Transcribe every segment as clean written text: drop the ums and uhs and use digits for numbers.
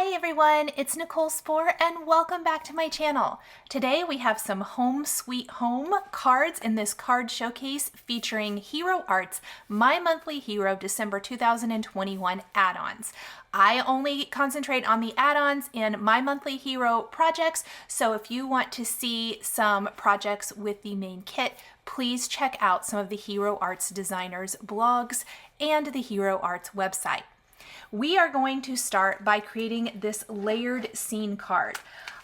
Hi everyone, it's Nicole Spohr and welcome back to my channel. Today we have some Home Sweet Home cards in this card showcase featuring Hero Art's My Monthly Hero December 2021 add-ons. I only concentrate on the add-ons in My Monthly Hero projects, so if you want to see some projects with the main kit, please check out some of the Hero Arts designers' blogs and the Hero Arts website. We are going to start by creating this layered scene card.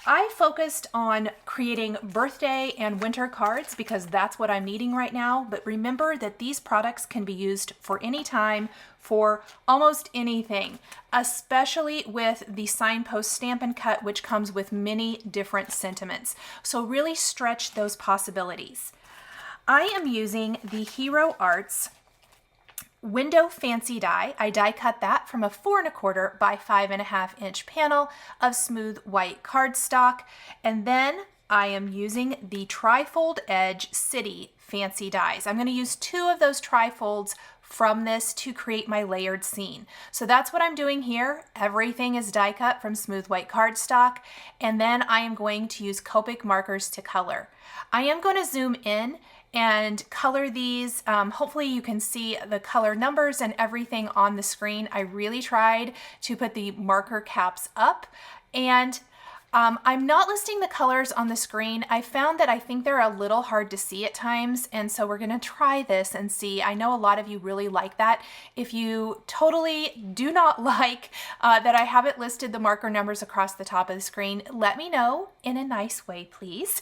I focused on creating birthday and winter cards because that's what I'm needing right now, but remember that these products can be used for any time for almost anything, especially with the Signpost Stamp and Cut, which comes with many different sentiments. So really stretch those possibilities. I am using the Hero Arts Window Fancy die. I die cut that from a 4 1/4 by 5 1/2 inch panel of smooth white cardstock. And then I am using the Trifold Edge City Fancy dies. I'm going to use 2 of those trifolds from this to create my layered scene. So that's what I'm doing here. Everything is die cut from smooth white cardstock. And then I am going to use Copic markers to color. I am going to zoom in and color these. Hopefully you can see the color numbers and everything on the screen. I really tried to put the marker caps up, and I'm not listing the colors on the screen. I found that I think they're a little hard to see at times, and so we're gonna try this and see. I know a lot of you really like that. If you totally do not like that I haven't listed the marker numbers across the top of the screen, let me know in a nice way, please.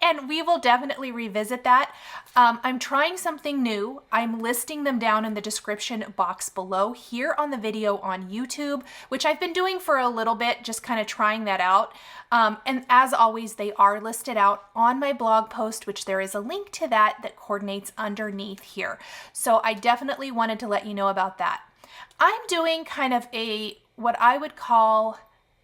And we will definitely revisit that. I'm trying something new. I'm listing them down in the description box below here on the video on YouTube, which I've been doing for a little bit, just kind of trying that out. And as always, they are listed out on my blog post, which there is a link to that coordinates underneath here. So I definitely wanted to let you know about that. I'm doing kind of what I would call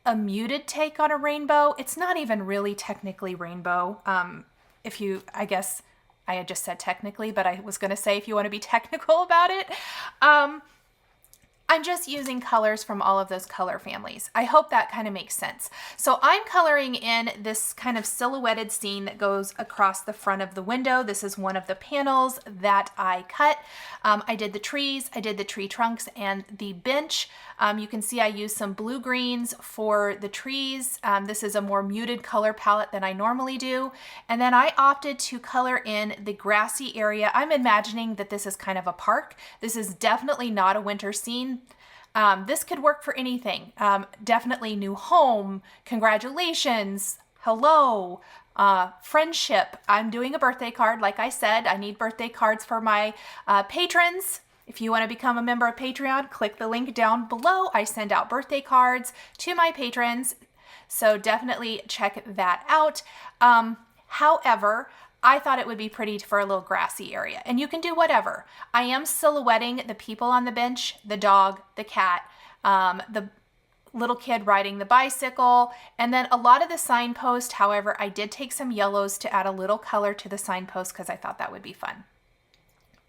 a muted take on a rainbow. It's not even really technically rainbow. I guess I had just said technically, but I was going to say if you want to be technical about it. I'm just using colors from all of those color families. I hope that kind of makes sense. So I'm coloring in this kind of silhouetted scene that goes across the front of the window. This is one of the panels that I cut. I did the trees, I did the tree trunks and the bench. You can see I used some blue greens for the trees. This is a more muted color palette than I normally do. And then I opted to color in the grassy area. I'm imagining that this is kind of a park. This is definitely not a winter scene. This could work for anything. Definitely new home, congratulations, hello, friendship. I'm doing a birthday card. Like I said, I need birthday cards for my patrons. If you want to become a member of Patreon, click the link down below. I send out birthday cards to my patrons, so definitely check that out. However, I thought it would be pretty for a little grassy area, and you can do whatever. I am silhouetting the people on the bench, the dog, the cat, the little kid riding the bicycle, and then a lot of the signpost. However, I did take some yellows to add a little color to the signpost because I thought that would be fun.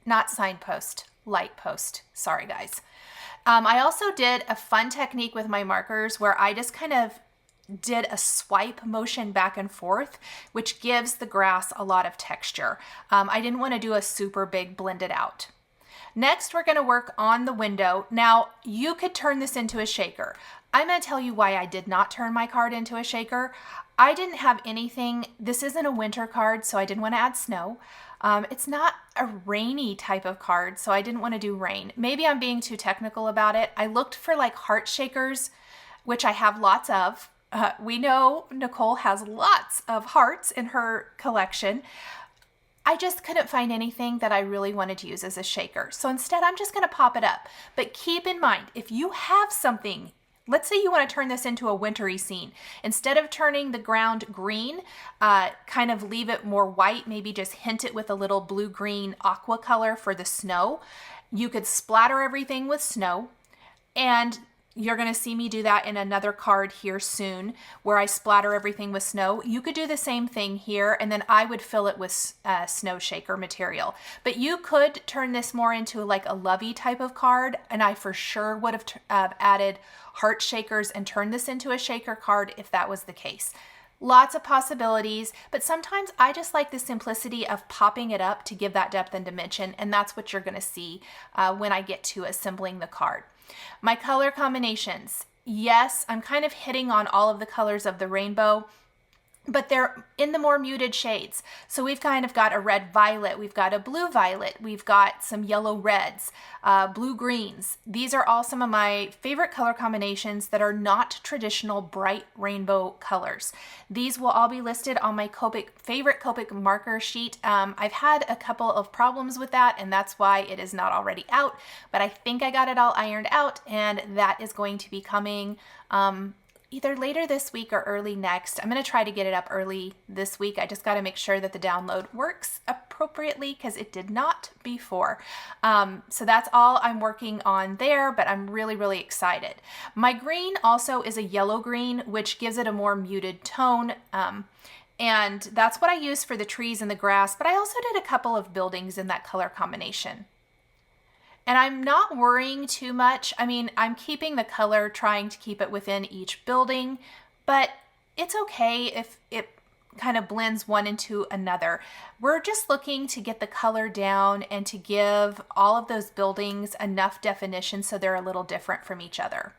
Not signpost, light post. Sorry, guys. I also did a fun technique with my markers where I just kind of did a swipe motion back and forth, which gives the grass a lot of texture. I didn't want to do a super big blended out. Next, we're going to work on the window. Now, you could turn this into a shaker. I'm going to tell you why I did not turn my card into a shaker. I didn't have anything. This isn't a winter card, so I didn't want to add snow. It's not a rainy type of card, so I didn't want to do rain. Maybe I'm being too technical about it. I looked for like heart shakers, which I have lots of. We know Nichol has lots of hearts in her collection. I just couldn't find anything that I really wanted to use as a shaker. So instead, I'm just going to pop it up. But keep in mind, if you have something, let's say you want to turn this into a wintry scene. Instead of turning the ground green, kind of leave it more white, maybe just hint it with a little blue-green aqua color for the snow. You could splatter everything with snow, and You're going to see me do that in another card here soon where I splatter everything with snow. You could do the same thing here, and then I would fill it with snow shaker material. But you could turn this more into like a lovey type of card, and I for sure would have added heart shakers and turned this into a shaker card if that was the case. Lots of possibilities, but sometimes I just like the simplicity of popping it up to give that depth and dimension, and that's what you're going to see when I get to assembling the card. My color combinations. Yes, I'm kind of hitting on all of the colors of the rainbow, but they're in the more muted shades. So we've kind of got a red violet, we've got a blue violet, we've got some yellow reds, blue greens. These are all some of my favorite color combinations that are not traditional bright rainbow colors. These will all be listed on my favorite Copic marker sheet. I've had a couple of problems with that, and that's why it is not already out, but I think I got it all ironed out, and that is going to be coming either later this week or early next. I'm going to try to get it up early this week. I just got to make sure that the download works appropriately because it did not before. So that's all I'm working on there, but I'm really, really excited. My green also is a yellow green, which gives it a more muted tone. And that's what I use for the trees and the grass, but I also did a couple of buildings in that color combination. And I'm not worrying too much. I mean, I'm keeping the color, trying to keep it within each building, but it's okay if it kind of blends one into another. We're just looking to get the color down and to give all of those buildings enough definition so they're a little different from each other.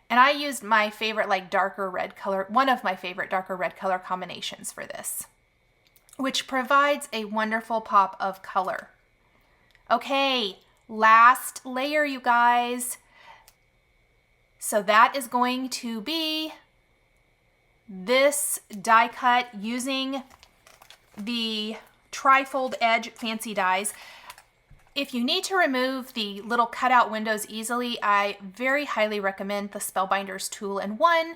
And I used my favorite darker red color, one of my favorite darker red color combinations for this, which provides a wonderful pop of color. Okay, last layer, you guys. So that is going to be this die cut using the tri-fold edge fancy dies. If you need to remove the little cutout windows easily, I very highly recommend the Spellbinders tool-in-one.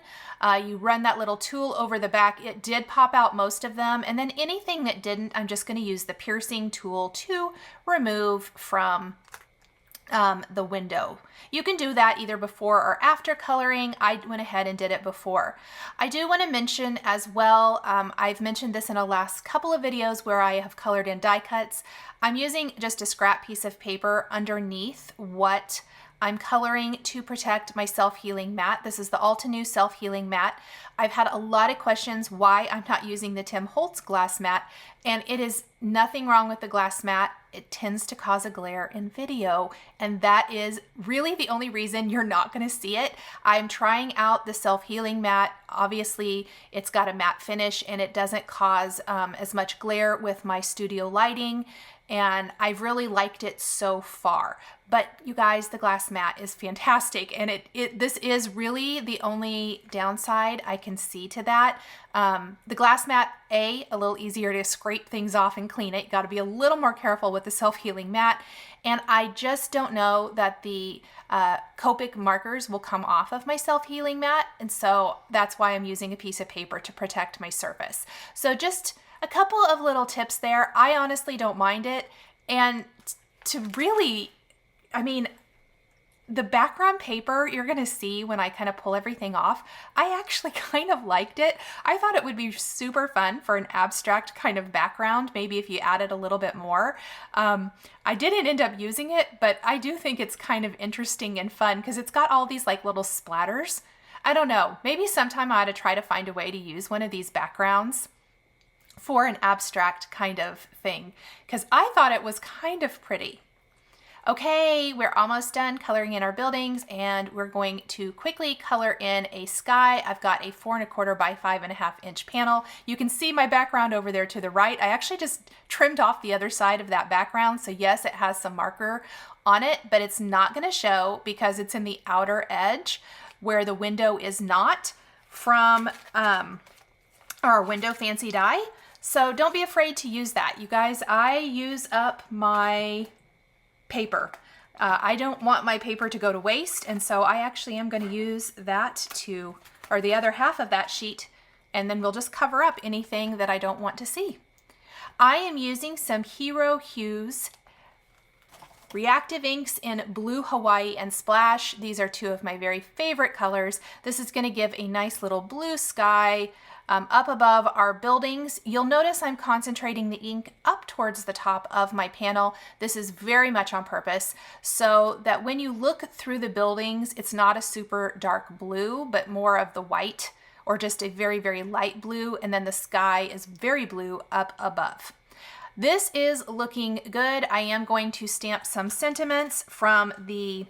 You run that little tool over the back. It did pop out most of them, and then anything that didn't, I'm just going to use the piercing tool to remove from the window. You can do that either before or after coloring. I went ahead and did it before. I do want to mention as well, I've mentioned this in the last couple of videos where I have colored in die cuts. I'm using just a scrap piece of paper underneath what I'm coloring to protect my self-healing mat. This is the Altenew self-healing mat. I've had a lot of questions why I'm not using the Tim Holtz glass mat, and it is nothing wrong with the glass mat. It tends to cause a glare in video, and that is really the only reason you're not going to see it. I'm trying out the self-healing mat. Obviously, it's got a matte finish, and it doesn't cause as much glare with my studio lighting, and I've really liked it so far. But you guys, the glass mat is fantastic, and this is really the only downside I can see to that. The glass mat, a little easier to scrape things off and clean it. You got to be a little more careful with the self-healing mat, and I just don't know that the Copic markers will come off of my self-healing mat, and so that's why I'm using a piece of paper to protect my surface. So just a couple of little tips there. I honestly don't mind it, and to really, I mean, the background paper you're going to see when I kind of pull everything off, I actually kind of liked it. I thought it would be super fun for an abstract kind of background, maybe if you added a little bit more. I didn't end up using it, but I do think it's kind of interesting and fun because it's got all these little splatters. I don't know, maybe sometime I ought to try to find a way to use one of these backgrounds for an abstract kind of thing because I thought it was kind of pretty. Okay, we're almost done coloring in our buildings, and we're going to quickly color in a sky. I've got a 4 1/4 by 5.5 inch panel. You can see my background over there to the right. I actually just trimmed off the other side of that background. So yes, it has some marker on it, but it's not going to show because it's in the outer edge where the window is not from our window fancy die. So don't be afraid to use that. You guys, I use up my paper. I don't want my paper to go to waste, and so I actually am going to use that or the other half of that sheet, and then we'll just cover up anything that I don't want to see. I am using some Hero Hues Reactive inks in Blue Hawaii and Splash. These are two of my very favorite colors. This is going to give a nice little blue sky up above our buildings. You'll notice I'm concentrating the ink up towards the top of my panel. This is very much on purpose so that when you look through the buildings, it's not a super dark blue, but more of the white or just a very, very light blue. And then the sky is very blue up above. This is looking good. I am going to stamp some sentiments from the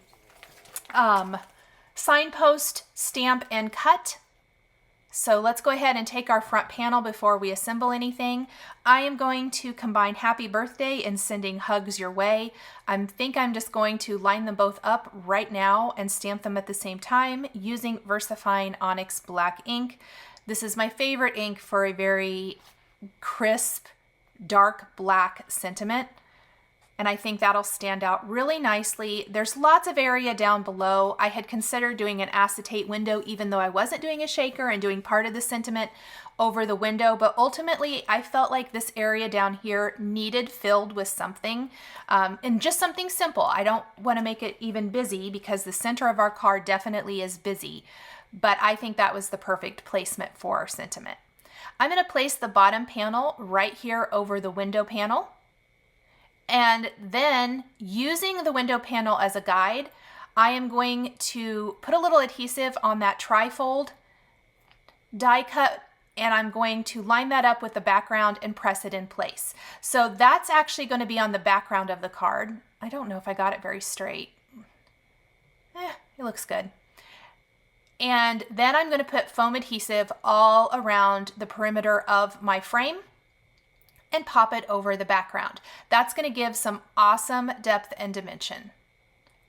Signpost Stamp and Cut. So let's go ahead and take our front panel before we assemble anything. I am going to combine Happy Birthday and Sending Hugs Your Way. I think I'm just going to line them both up right now and stamp them at the same time using VersaFine Onyx Black ink. This is my favorite ink for a very crisp, dark black sentiment, and I think that'll stand out really nicely. There's lots of area down below. I had considered doing an acetate window even though I wasn't doing a shaker and doing part of the sentiment over the window, but ultimately I felt like this area down here needed filled with something, and just something simple. I don't want to make it even busy because the center of our card definitely is busy, but I think that was the perfect placement for our sentiment. I'm going to place the bottom panel right here over the window panel. And then using the window panel as a guide, I am going to put a little adhesive on that trifold die cut, and I'm going to line that up with the background and press it in place. So that's actually going to be on the background of the card. I don't know if I got it very straight. It looks good. And then I'm going to put foam adhesive all around the perimeter of my frame and pop it over the background. That's going to give some awesome depth and dimension.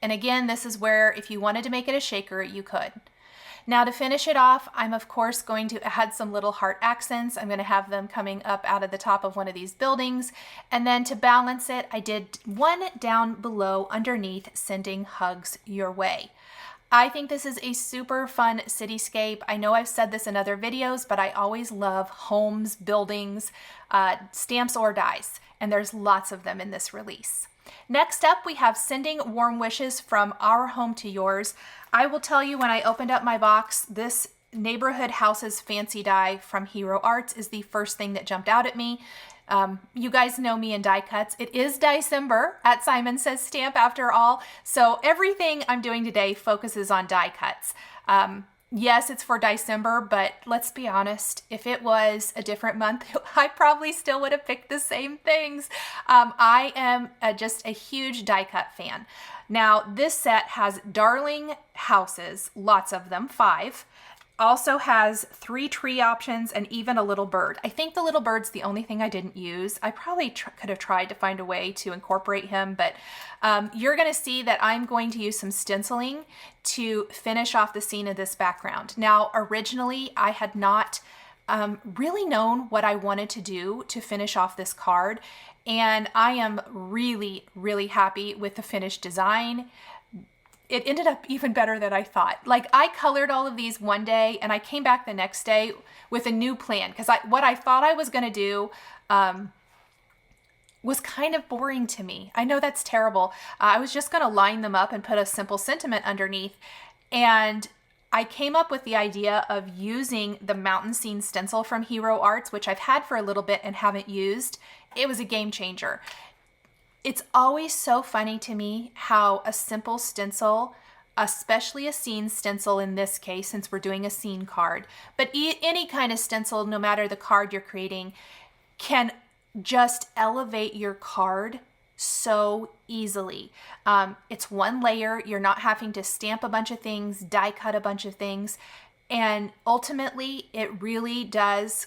And again, this is where if you wanted to make it a shaker, you could. Now to finish it off, I'm of course going to add some little heart accents. I'm going to have them coming up out of the top of one of these buildings. And then to balance it, I did one down below underneath, Sending Hugs Your Way. I think this is a super fun cityscape. I know I've said this in other videos, but I always love homes, buildings, stamps or dies, and there's lots of them in this release. Next up, we have Sending Warm Wishes from Our Home to Yours. I will tell you, when I opened up my box, this Neighborhood Houses Fancy Die from Hero Arts is the first thing that jumped out at me. You guys know me in die cuts. It is December at Simon Says Stamp after all, so everything I'm doing today focuses on die cuts. Yes, it's for December, but let's be honest, if it was a different month, I probably still would have picked the same things. I am just a huge die cut fan. Now, this set has darling houses, lots of them, 5. Also has 3 tree options and even a little bird. I think the little bird's the only thing I didn't use. I probably could have tried to find a way to incorporate him, but you're going to see that I'm going to use some stenciling to finish off the scene of this background. Now, originally, I had not really known what I wanted to do to finish off this card, and I am really, really happy with the finished design. It ended up even better than I thought. Like, I colored all of these one day and I came back the next day with a new plan because what I thought I was going to do was kind of boring to me. I know that's terrible. I was just going to line them up and put a simple sentiment underneath, and I came up with the idea of using the mountain scene stencil from Hero Arts, which I've had for a little bit and haven't used. It was a game changer. It's always so funny to me how a simple stencil, especially a scene stencil in this case, since we're doing a scene card, but any kind of stencil, no matter the card you're creating, can just elevate your card so easily. It's one layer. You're not having to stamp a bunch of things, die cut a bunch of things, and ultimately it really does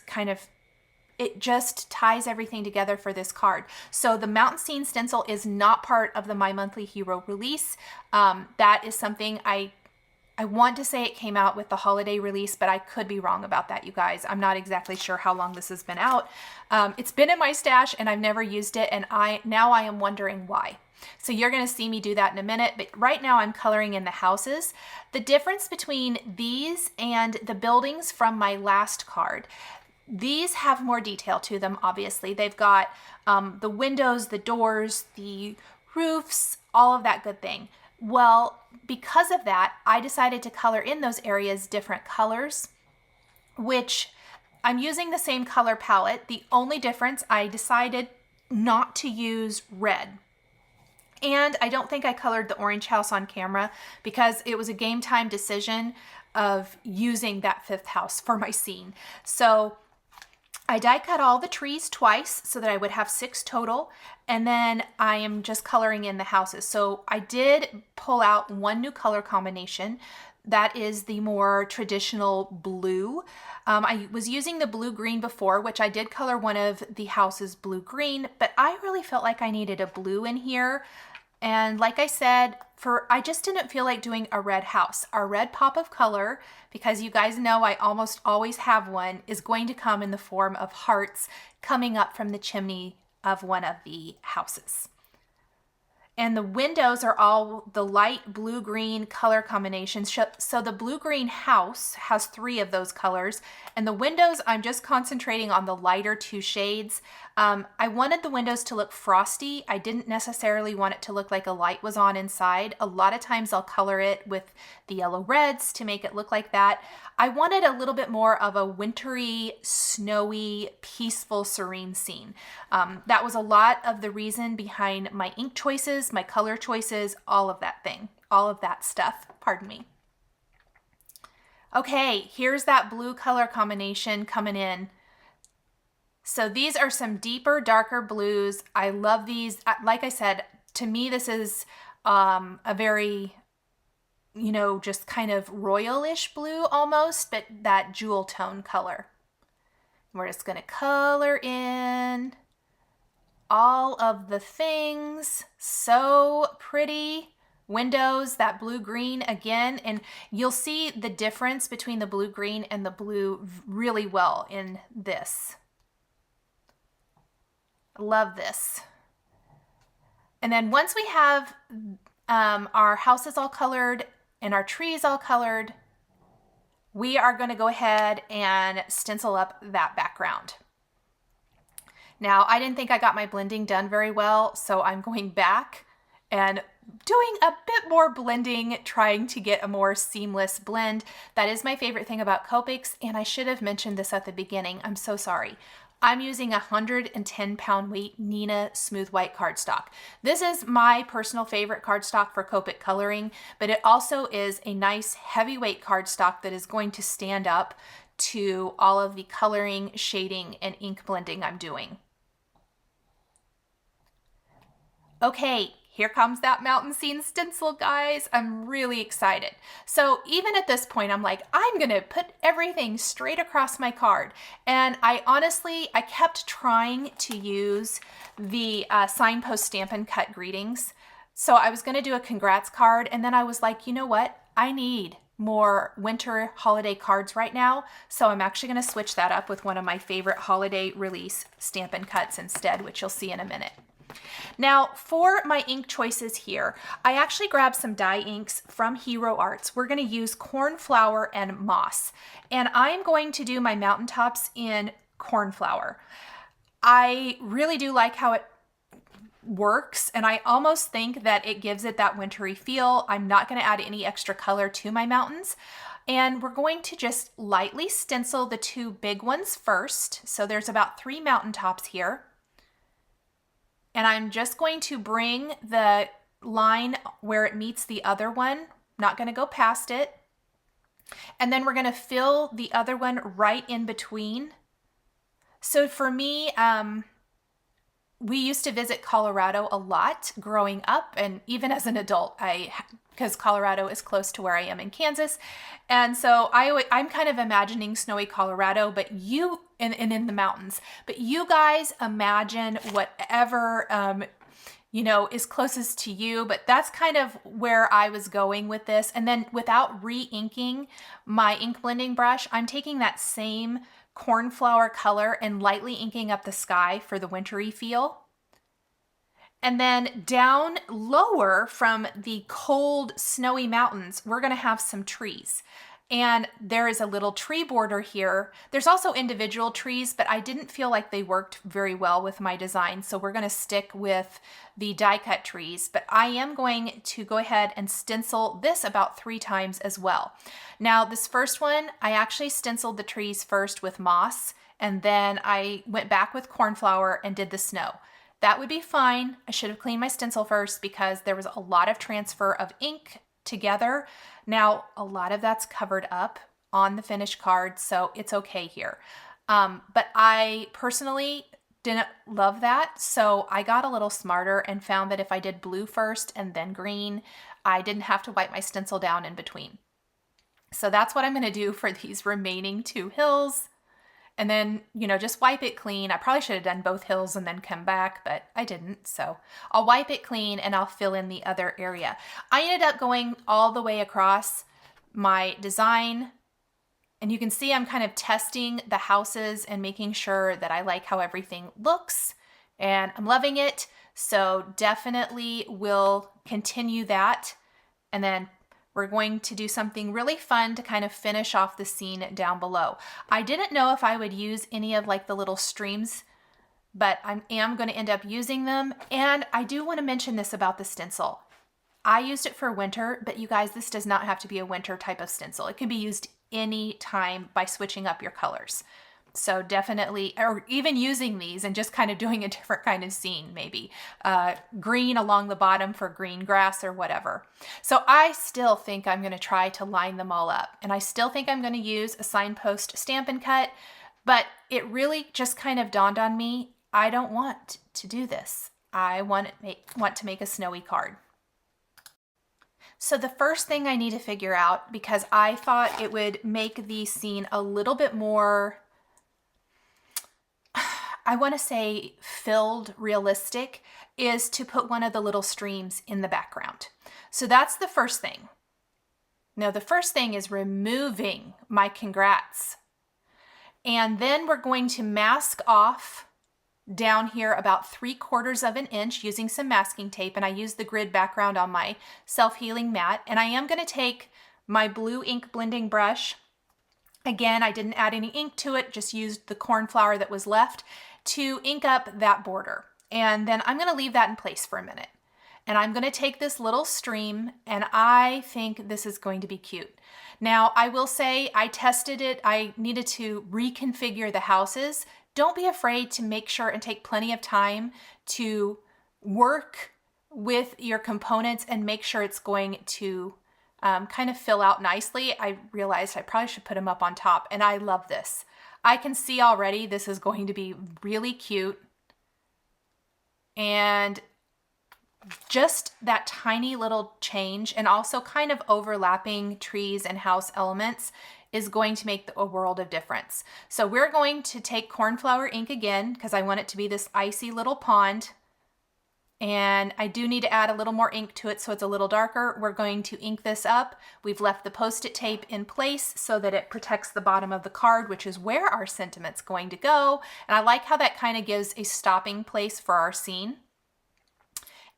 it just ties everything together for this card. So the Mountain Scene stencil is not part of the My Monthly Hero release. That is something I want to say it came out with the holiday release, but I could be wrong about that, you guys. I'm not exactly sure how long this has been out. It's been in my stash and I've never used it, and now I am wondering why. So you're going to see me do that in a minute, but right now I'm coloring in the houses. The difference between these and the buildings from my last card, these have more detail to them, obviously. They've got the windows, the doors, the roofs, all of that good thing. Well, because of that, I decided to color in those areas different colors, which I'm using the same color palette. The only difference, I decided not to use red. And I don't think I colored the orange house on camera because it was a game time decision of using that fifth house for my scene. So I die cut all the trees twice so that I would have 6 total, and then I am just coloring in the houses. So I did pull out one new color combination. That is the more traditional blue. I was using the blue-green before, which I did color one of the houses blue-green, but I really felt like I needed a blue in here. And like I said, I just didn't feel like doing a red house. Our red pop of color, because you guys know I almost always have one, is going to come in the form of hearts coming up from the chimney of one of the houses. And the windows are all the light blue-green color combinations. So the blue-green house has 3 of those colors. And the windows, I'm just concentrating on the lighter 2 shades. I wanted the windows to look frosty. I didn't necessarily want it to look like a light was on inside. A lot of times I'll color it with the yellow reds to make it look like that. I wanted a little bit more of a wintry, snowy, peaceful, serene scene. That was a lot of the reason behind my ink choices, my color choices, all of that stuff, pardon me. Okay, here's that blue color combination coming in. So these are some deeper, darker blues. I love these. Like I said, to me, this is a very, just kind of royalish blue almost, but that jewel tone color. We're just going to color in all of the things. So pretty. Windows, that blue-green again, and you'll see the difference between the blue-green and the blue really well in this. Love this. And then once we have our houses all colored and our trees all colored, we are going to go ahead and stencil up that background. Now, I didn't think I got my blending done very well, so I'm going back and doing a bit more blending, trying to get a more seamless blend. That is my favorite thing about Copics, and I should have mentioned this at the beginning. I'm so sorry. I'm using 110 pound weight Nina smooth white cardstock. This is my personal favorite cardstock for Copic coloring, but it also is a nice heavyweight cardstock that is going to stand up to all of the coloring, shading, and ink blending I'm doing. Okay, here comes that mountain scene stencil, guys. I'm really excited. So even at this point, I'm like, I'm gonna put everything straight across my card. And I kept trying to use the Signpost Stampin' Cut Greetings. So I was gonna do a congrats card, and then I was like, you know what? I need more winter holiday cards right now. So I'm actually gonna switch that up with one of my favorite holiday release Stampin' Cuts instead, which you'll see in a minute. Now, for my ink choices here, I actually grabbed some dye inks from Hero Arts. We're going to use Cornflower and Moss, and I'm going to do my mountaintops in Cornflower. I really do like how it works, and I almost think that it gives it that wintry feel. I'm not going to add any extra color to my mountains, and we're going to just lightly stencil the 2 big ones first. So there's about 3 mountaintops here. And I'm just going to bring the line where it meets the other one, not going to go past it. And then we're going to fill the other one right in between. So for me, we used to visit Colorado a lot growing up, and even as an adult, because Colorado is close to where I am in Kansas. And so I'm kind of imagining snowy Colorado, but and in the mountains. But you guys imagine whatever, is closest to you. But that's kind of where I was going with this. And then without re-inking my ink blending brush, I'm taking that same cornflower color and lightly inking up the sky for the wintry feel. And then down lower from the cold, snowy mountains, we're going to have some trees. And there is a little tree border here. There's also individual trees, but I didn't feel like they worked very well with my design. So we're gonna stick with the die cut trees, but I am going to go ahead and stencil this about 3 times as well. Now this first one, I actually stenciled the trees first with moss, and then I went back with cornflower and did the snow. That would be fine. I should have cleaned my stencil first because there was a lot of transfer of ink together. Now, a lot of that's covered up on the finished card, so it's okay here. But I personally didn't love that, so I got a little smarter and found that if I did blue first and then green, I didn't have to wipe my stencil down in between. So that's what I'm gonna do for these remaining 2 hills. And then, you know, just wipe it clean. I probably should have done both hills and then come back, but I didn't. So I'll wipe it clean and I'll fill in the other area. I ended up going all the way across my design. And you can see I'm kind of testing the houses and making sure that I like how everything looks. And I'm loving it. So definitely will continue that. And then we're going to do something really fun to kind of finish off the scene down below. I didn't know if I would use any of like the little streams, but I am going to end up using them. And I do want to mention this about the stencil. I used it for winter, but you guys, this does not have to be a winter type of stencil. It can be used any time by switching up your colors. So definitely, or even using these and just kind of doing a different kind of scene, maybe green along the bottom for green grass or whatever. So I still think I'm going to try to line them all up, and I still think I'm going to use a Signpost Stampin' Cut, but it really just kind of dawned on me, I don't want to do this. I want to make a snowy card. So the first thing I need to figure out, because I thought it would make the scene a little bit more, I want to say filled, realistic, is to put one of the little streams in the background. So that's the first thing. Now the first thing is removing my congrats. And then we're going to mask off down here about 3/4 of an inch using some masking tape. And I use the grid background on my self-healing mat. And I am going to take my blue ink blending brush. Again, I didn't add any ink to it, just used the cornflower that was left to ink up that border. And then I'm going to leave that in place for a minute. And I'm going to take this little stream, and I think this is going to be cute. Now, I will say I tested it. I needed to reconfigure the houses. Don't be afraid to make sure and take plenty of time to work with your components and make sure it's going to kind of fill out nicely. I realized I probably should put them up on top, and I love this. I can see already this is going to be really cute. And just that tiny little change and also kind of overlapping trees and house elements is going to make a world of difference. So we're going to take cornflower ink again because I want it to be this icy little pond. And I do need to add a little more ink to it so it's a little darker. We're going to ink this up. We've left the Post-it tape in place so that it protects the bottom of the card, which is where our sentiment's going to go. And I like how that kind of gives a stopping place for our scene.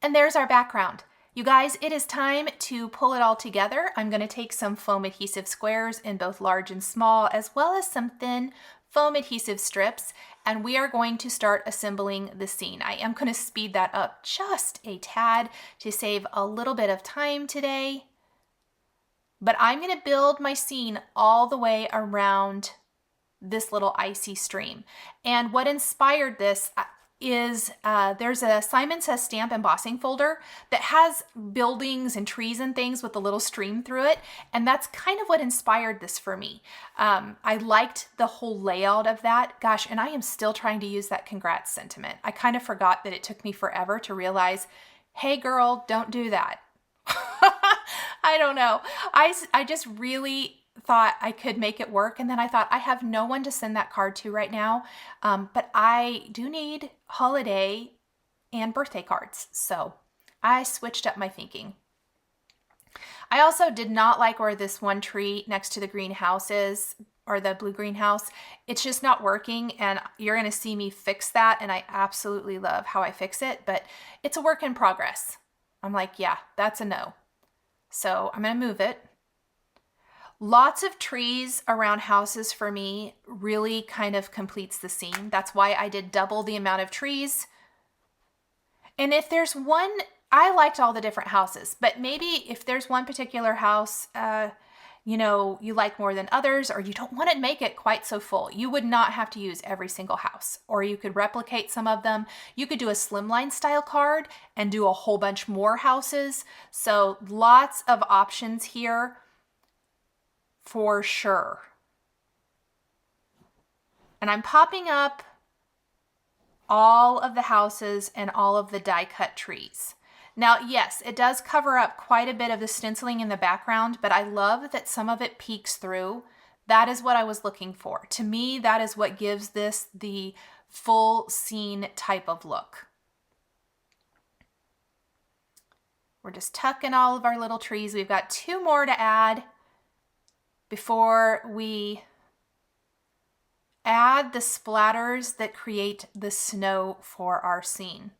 And there's our background. You guys, it is time to pull it all together. I'm going to take some foam adhesive squares in both large and small, as well as some thin foam adhesive strips, and we are going to start assembling the scene. I am going to speed that up just a tad to save a little bit of time today, but I'm going to build my scene all the way around this little icy stream. And what inspired this is there's a Simon Says Stamp embossing folder that has buildings and trees and things with a little stream through it. And that's kind of what inspired this for me. I liked the whole layout of that. Gosh, and I am still trying to use that congrats sentiment. I kind of forgot that it took me forever to realize, hey girl, don't do that. I don't know. I just really thought I could make it work, and then I thought I have no one to send that card to right now, but I do need holiday and birthday cards, so I switched up my thinking. I also did not like where this one tree next to the greenhouse is, or the blue greenhouse. It's just not working, and you're going to see me fix that, and I absolutely love how I fix it, but it's a work in progress. I'm like, yeah, that's a no. So I'm going to move it. Lots of trees around houses for me really kind of completes the scene. That's why I did double the amount of trees. And if there's one, I liked all the different houses, but maybe if there's one particular house, you know, you like more than others, or you don't want to make it quite so full, you would not have to use every single house, or you could replicate some of them. You could do a slimline style card and do a whole bunch more houses. So lots of options here for sure. And I'm popping up all of the houses and all of the die cut trees. Now, yes, it does cover up quite a bit of the stenciling in the background, but I love that some of it peeks through. That is what I was looking for. To me, that is what gives this the full scene type of look. We're just tucking all of our little trees. We've got 2 more to add before we add the splatters that create the snow for our scene.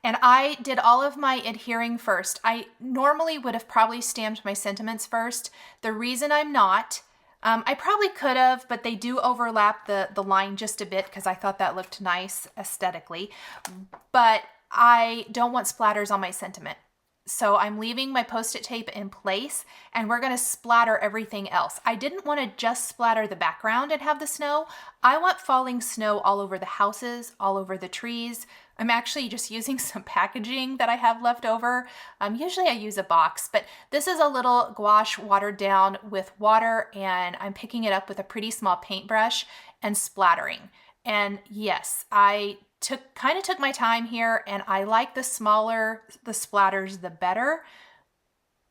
And I did all of my adhering first. I normally would have probably stamped my sentiments first. The reason I'm not, I probably could have, but they do overlap the line just a bit because I thought that looked nice aesthetically. But I don't want splatters on my sentiment. So I'm leaving my Post-it tape in place, and we're going to splatter everything else. I didn't want to just splatter the background and have the snow. I want falling snow all over the houses, all over the trees. I'm actually just using some packaging that I have left over. Usually I use a box, but this is a little gouache watered down with water, and I'm picking it up with a pretty small paintbrush and splattering. And yes, I kind of took my time here, and I like the smaller the splatters, the better.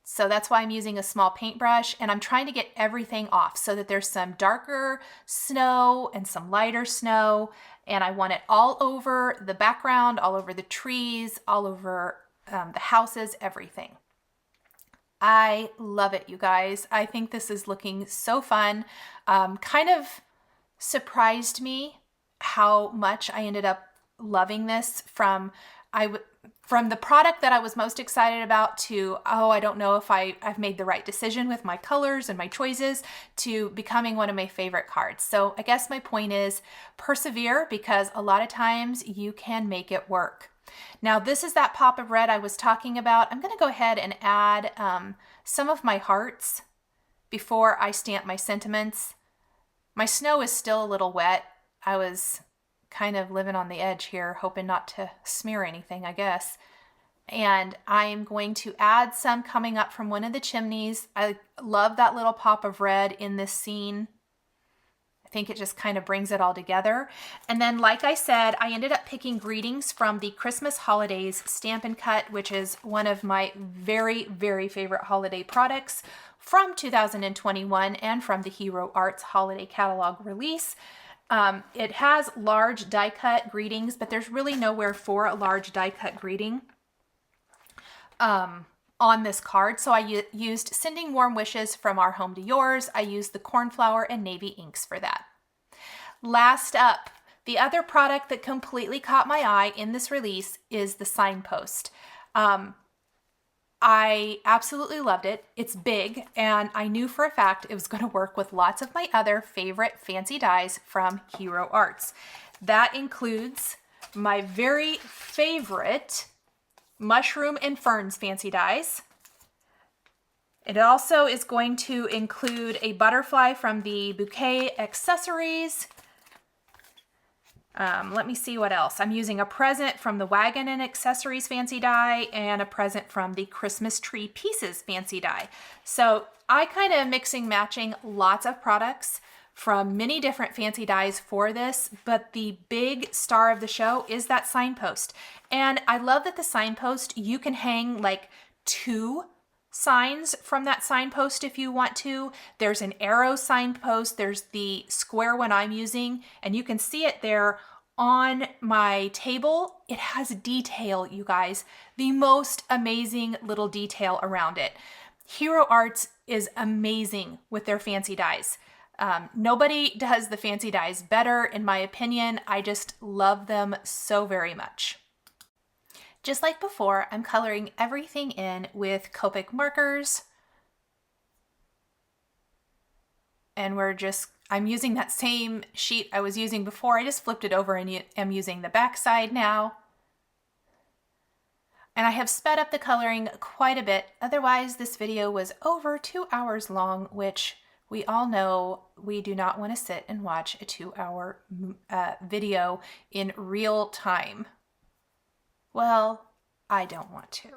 So that's why I'm using a small paintbrush, and I'm trying to get everything off so that there's some darker snow and some lighter snow, and I want it all over the background, all over the trees, all over the houses, everything. I love it, you guys. I think this is looking so fun. Kind of surprised me how much I ended up loving this from the product that I was most excited about to, oh, I don't know if I've made the right decision with my colors and my choices, to becoming one of my favorite cards. So I guess my point is persevere, because a lot of times you can make it work. Now this is that pop of red I was talking about. I'm going to go ahead and add some of my hearts before I stamp my sentiments. My snow is still a little wet. I was kind of living on the edge here, hoping not to smear anything, I guess. And I'm going to add some coming up from one of the chimneys. I love that little pop of red in this scene. I think it just kind of brings it all together. And then, like I said, I ended up picking Greetings from the Christmas Holidays Stampin' Cut, which is one of my very, very favorite holiday products from 2021 and from the Hero Arts Holiday Catalog release. It has large die cut greetings, but there's really nowhere for a large die cut greeting on this card. So I used Sending Warm Wishes from Our Home to Yours. I used the Cornflower and Navy inks for that. Last up, the other product that completely caught my eye in this release is the Signpost. I absolutely loved it. It's big, and I knew for a fact it was going to work with lots of my other favorite fancy dies from Hero Arts. That includes my very favorite Mushroom and Ferns fancy dies. It also is going to include a butterfly from the Bouquet Accessories. Let me see what else. I'm using a present from the WAGON and Accessories fancy die, and a present from the Christmas Tree Pieces fancy die. So I kind of mixing matching lots of products from many different fancy dies for this, but the big star of the show is that Signpost. And I love that the Signpost, you can hang like 2 signs from that signpost if you want to. There's an arrow signpost, there's the square one I'm using, and you can see it there on my table. It has detail, you guys, the most amazing little detail around it. Hero Arts is amazing with their fancy dies. Nobody does the fancy dies better, in my opinion. I just love them so very much. Just like before, I'm coloring everything in with Copic markers. and I'm using that same sheet I was using before. I just flipped it over and am using the back side now. And I have sped up the coloring quite a bit. Otherwise, this video was over 2 hours long, which we all know we do not want to sit and watch a 2-hour video in real time. Well, I don't want to.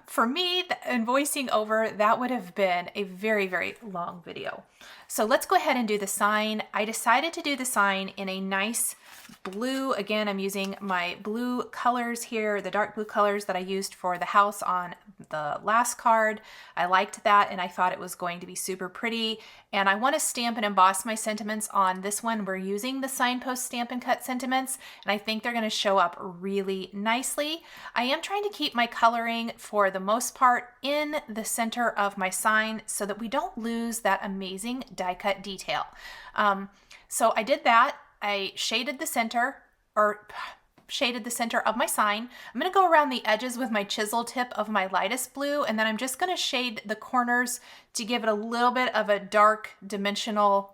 For me, and voicing over, that would have been a very, very long video. So let's go ahead and do the sign. I decided to do the sign in a nice blue. Again, I'm using my blue colors here, the dark blue colors that I used for the house on the last card. I liked that and I thought it was going to be super pretty. And I want to stamp and emboss my sentiments on this one. We're using the Signpost Stampin' Cut sentiments, and I think they're going to show up really nicely. I am trying to keep my coloring for the most part in the center of my sign so that we don't lose that amazing die cut detail. So I did that. I shaded the center of my sign. I'm going to go around the edges with my chisel tip of my lightest blue, and then I'm just going to shade the corners to give it a little bit of a dark dimensional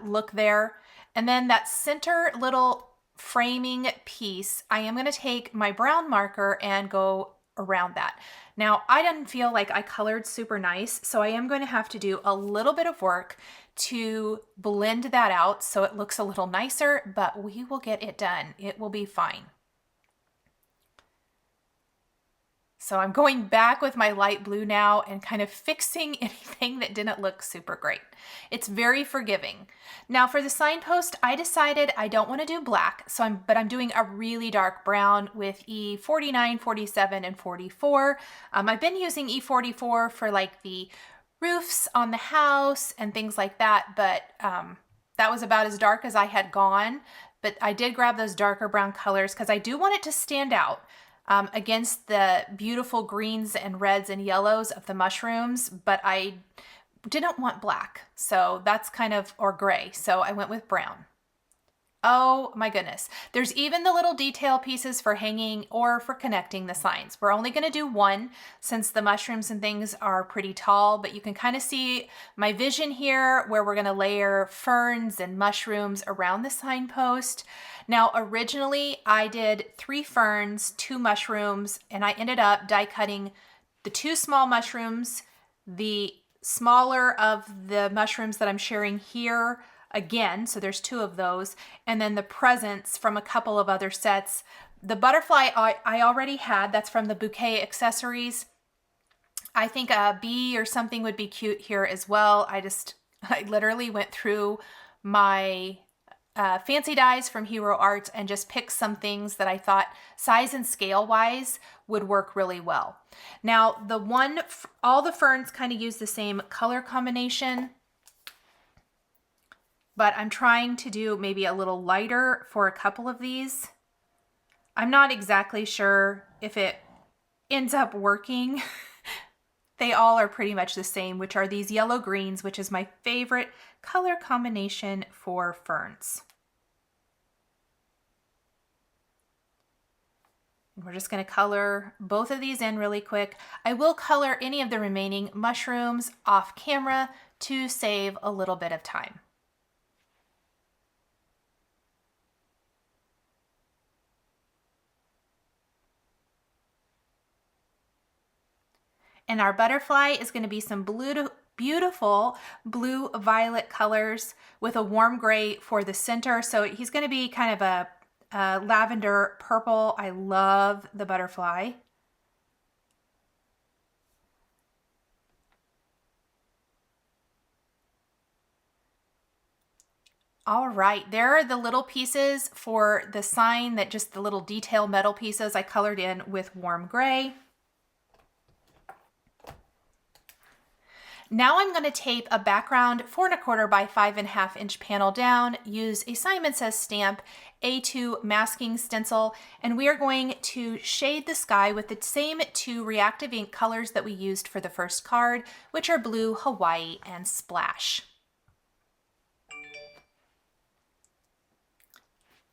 look there. And then that center little framing piece, I am going to take my brown marker and go around that. Now, I didn't feel like I colored super nice, so I am going to have to do a little bit of work to blend that out so it looks a little nicer, but we will get it done. It will be fine. So I'm going back with my light blue now and kind of fixing anything that didn't look super great. It's very forgiving. Now for the signpost, I decided I don't want to do black, but I'm doing a really dark brown with E49, 47, and 44. I've been using E44 for like the roofs on the house and things like that, but that was about as dark as I had gone. But I did grab those darker brown colors because I do want it to stand out against the beautiful greens and reds and yellows of the mushrooms, but I didn't want black, so that's kind of, or gray, so I went with brown. Oh my goodness. There's even the little detail pieces for hanging or for connecting the signs. We're only going to do one since the mushrooms and things are pretty tall, but you can kind of see my vision here where we're going to layer ferns and mushrooms around the signpost. Now, originally I did 3 ferns, 2 mushrooms, and I ended up die cutting the 2 small mushrooms, the smaller of the mushrooms that I'm sharing here again, so there's 2 of those, and then the presents from a couple of other sets. The butterfly I already had, that's from the bouquet accessories. I think a bee or something would be cute here as well. I literally went through my fancy dies from Hero Arts and just picked some things that I thought size and scale wise would work really well. Now all the ferns kind of use the same color combination, but I'm trying to do maybe a little lighter for a couple of these. I'm not exactly sure if it ends up working. They all are pretty much the same, which are these yellow greens, which is my favorite color combination for ferns. We're just going to color both of these in really quick. I will color any of the remaining mushrooms off camera to save a little bit of time. And our butterfly is going to be some beautiful blue violet colors with a warm gray for the center. So he's going to be kind of a lavender purple. I love the butterfly. All right, there are the little pieces for the sign, that just the little detail metal pieces I colored in with warm gray. Now I'm going to tape a background 4 1/4 by 5 1/2 inch panel down, use a Simon Says Stamp A2 masking stencil, and we are going to shade the sky with the same 2 reactive ink colors that we used for the first card, which are Blue, Hawaii, and Splash.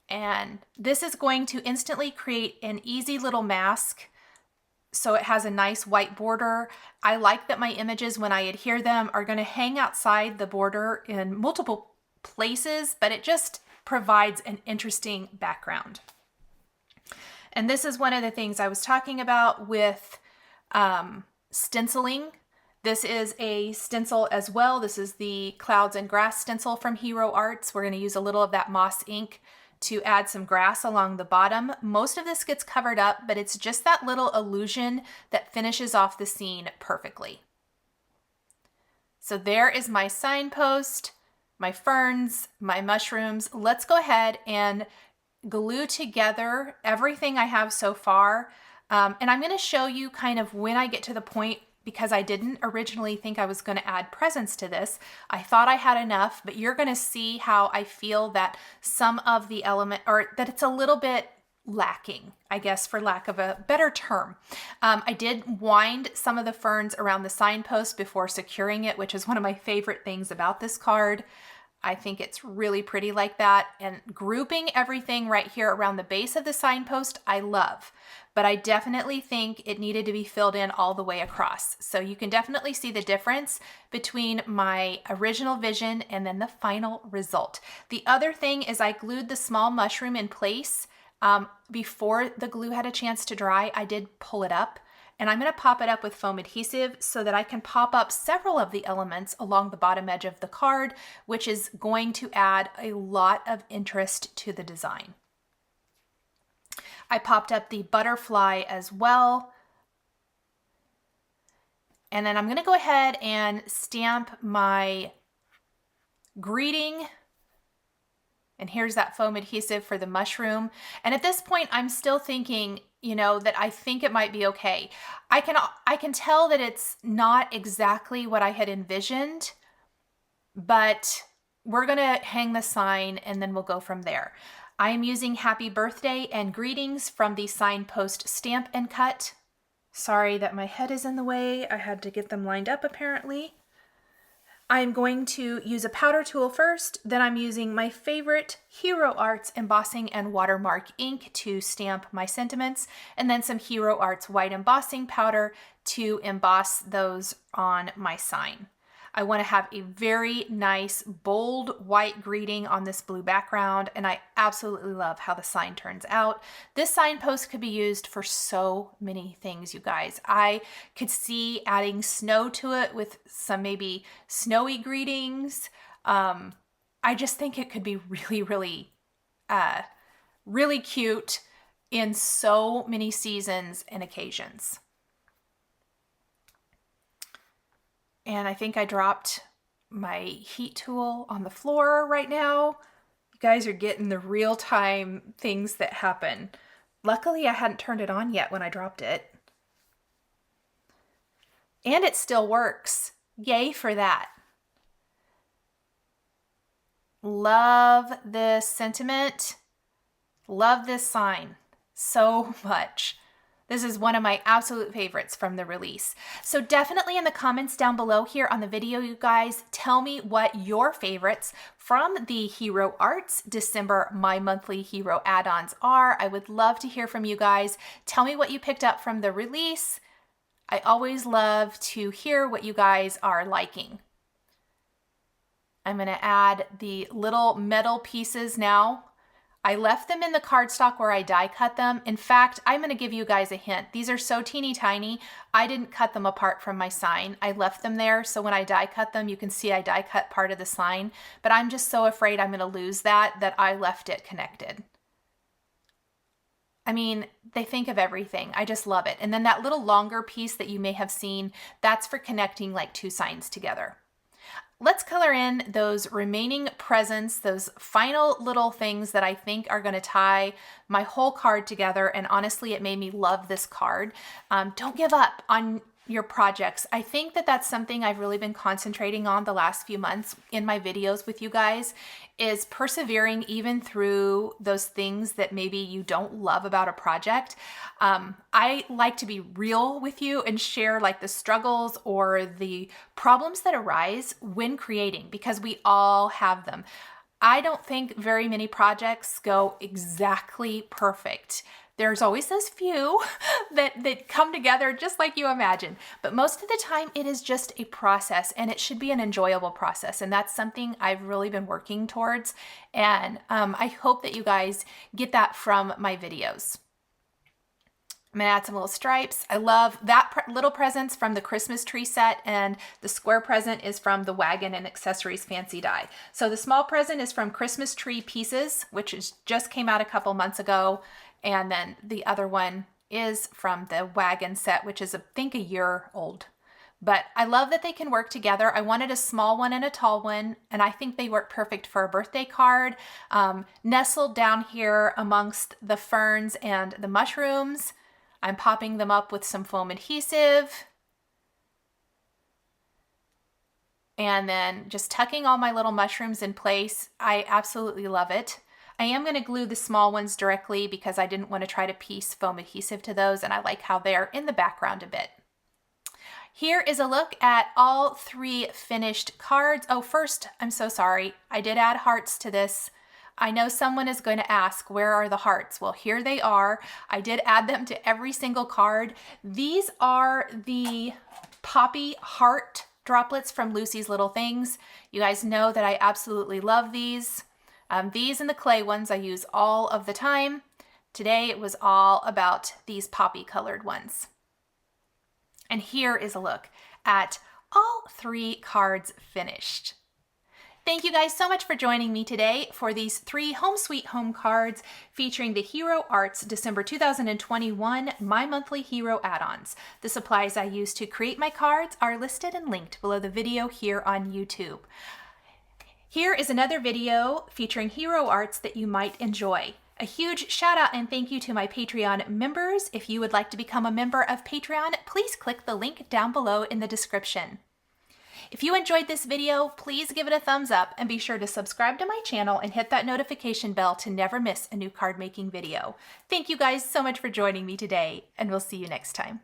And this is going to instantly create an easy little mask so it has a nice white border. I like that my images, when I adhere them, are going to hang outside the border in multiple places, but it just provides an interesting background. And this is one of the things I was talking about with stenciling. This is a stencil as well. This is the Clouds and Grass stencil from Hero Arts. We're going to use a little of that moss ink to add some grass along the bottom. Most of this gets covered up, but it's just that little illusion that finishes off the scene perfectly. So there is my signpost, my ferns, my mushrooms. Let's go ahead and glue together everything I have so far. And I'm going to show you kind of when I get to the point, because I didn't originally think I was going to add presents to this. I thought I had enough, but you're going to see how I feel that some of the element, or that it's a little bit lacking, I guess, for lack of a better term. I did wind some of the ferns around the signpost before securing it, which is one of my favorite things about this card. I think it's really pretty like that. And grouping everything right here around the base of the signpost, I love. But I definitely think it needed to be filled in all the way across. So you can definitely see the difference between my original vision and then the final result. The other thing is I glued the small mushroom in place before the glue had a chance to dry. I did pull it up. And I'm going to pop it up with foam adhesive so that I can pop up several of the elements along the bottom edge of the card, which is going to add a lot of interest to the design. I popped up the butterfly as well. And then I'm going to go ahead and stamp my greeting. And here's that foam adhesive for the mushroom. And at this point, I'm still thinking, you know, that I think it might be okay. I can tell that it's not exactly what I had envisioned, but we're going to hang the sign and then we'll go from there. I am using Happy Birthday and Greetings from the Signpost Stamp and Cut. Sorry that my head is in the way. I had to get them lined up apparently. I'm going to use a powder tool first, then I'm using my favorite Hero Arts embossing and watermark ink to stamp my sentiments, and then some Hero Arts white embossing powder to emboss those on my sign. I want to have a very nice, bold white greeting on this blue background, and I absolutely love how the sign turns out. This signpost could be used for so many things, you guys. I could see adding snow to it with some maybe snowy greetings. I just think it could be really, really cute in so many seasons and occasions. And I think I dropped my heat tool on the floor right now. You guys are getting the real-time things that happen. Luckily, I hadn't turned it on yet when I dropped it. And it still works. Yay for that. Love this sentiment. Love this sign so much. This is one of my absolute favorites from the release. So definitely in the comments down below here on the video, you guys, tell me what your favorites from the Hero Arts December My Monthly Hero add-ons are. I would love to hear from you guys. Tell me what you picked up from the release. I always love to hear what you guys are liking. I'm going to add the little metal pieces now. I left them in the cardstock where I die cut them. In fact, I'm going to give you guys a hint. These are so teeny tiny, I didn't cut them apart from my sign. I left them there, so when I die cut them, you can see I die cut part of the sign, but I'm just so afraid I'm going to lose that I left it connected. I mean, they think of everything. I just love it. And then that little longer piece that you may have seen, that's for connecting like two signs together. Let's color in those remaining presents, those final little things that I think are going to tie my whole card together. And honestly, it made me love this card. Don't give up on your projects. I think that that's something I've really been concentrating on the last few months in my videos with you guys, is persevering even through those things that maybe you don't love about a project. I like to be real with you and share like the struggles or the problems that arise when creating, because we all have them. I don't think very many projects go exactly perfect. There's always those few that come together just like you imagine. But most of the time it is just a process, and it should be an enjoyable process. And that's something I've really been working towards. And I hope that you guys get that from my videos. I'm gonna add some little stripes. I love that little presents from the Christmas tree set, and the square present is from the WAGON and Accessories Fancy Die. So the small present is from Christmas Tree Pieces, which just came out a couple months ago. And then the other one is from the WAGON set, which is I think a year old. But I love that they can work together. I wanted a small one and a tall one, and I think they work perfect for a birthday card. Nestled down here amongst the ferns and the mushrooms, I'm popping them up with some foam adhesive. And then just tucking all my little mushrooms in place. I absolutely love it. I am going to glue the small ones directly because I didn't want to try to piece foam adhesive to those, and I like how they're in the background a bit. Here is a look at all 3 finished cards. Oh, first, I'm so sorry. I did add hearts to this. I know someone is going to ask, where are the hearts? Well, here they are. I did add them to every single card. These are the Poppy Heart droplets from Lucy's Little Things. You guys know that I absolutely love these. These and the clay ones I use all of the time. Today it was all about these poppy colored ones. And here is a look at all 3 cards finished. Thank you guys so much for joining me today for these 3 Home Sweet Home cards featuring the Hero Arts December 2021 My Monthly Hero add-ons. The supplies I use to create my cards are listed and linked below the video here on YouTube. Here is another video featuring Hero Arts that you might enjoy. A huge shout out and thank you to my Patreon members. If you would like to become a member of Patreon, please click the link down below in the description. If you enjoyed this video, please give it a thumbs up and be sure to subscribe to my channel and hit that notification bell to never miss a new card making video. Thank you guys so much for joining me today, and we'll see you next time.